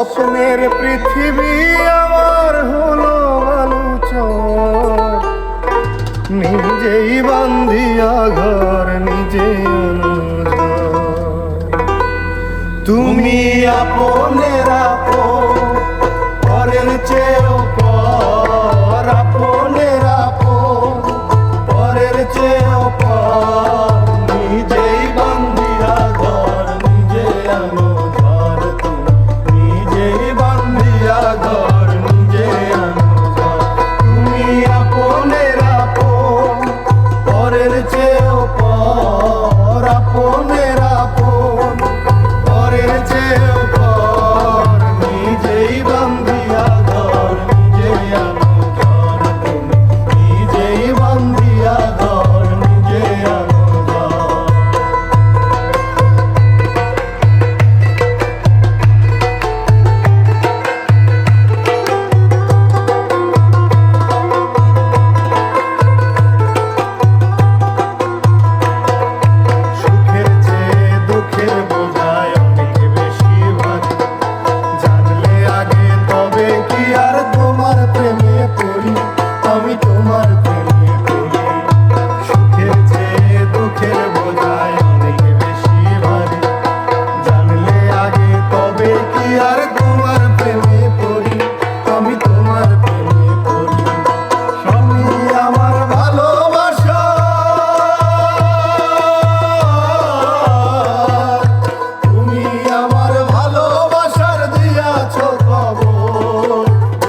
স্বপ্নের পৃথিবী আমার হলো আলোচনা, নিজেই বান্ধিয়া ঘর নিজে তুমি আপনের আপন, পরের চেয়েও পর, আপনের আপন, পরের চেয়েও পর, নিজেই বান্ধিয়া ঘর নিজে আনো ঘর, তুমি নিজেই বান্ধিয়া ঘর নিজে আনো ঘর। তুমি আপনের আপন, পরের চেয়েও পর, আপনের আপন, পরের চেয়েও পর, নিজেই বান্ধিয়া ঘর নিজে আনো ঘর, তুমি নিজেই বান্ধিয়া ঘর নিজে আনো ঘর। সুখের চেয়ে দুঃখের বোঝায় অনেক বেশি ভারী, জানলে আগে তবে কি আর তোমার প্রেমে পড়ি, আমি তোমার প্রেমে পড়ি। সুখের চেয়ে দুঃখের বোঝায় অনেক বেশি ভারী, জানলে আগে তবে কি আর তোমার প্রেমে পড়ি, আমি তোমার প্রেমে পড়ি। স্বামী আমার ভালোবাসা, তুমি আমার ভালোবাসার দিয়াছ খবর,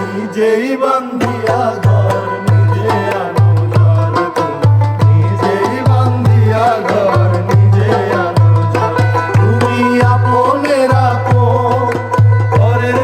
নিজেই বান্ধিয়া ঘর নিজে আনো ঘর, তুমি নিজেই বান্ধিয়া ঘর নিজে আনো ঘর। তুমি আপনের আপন, পরের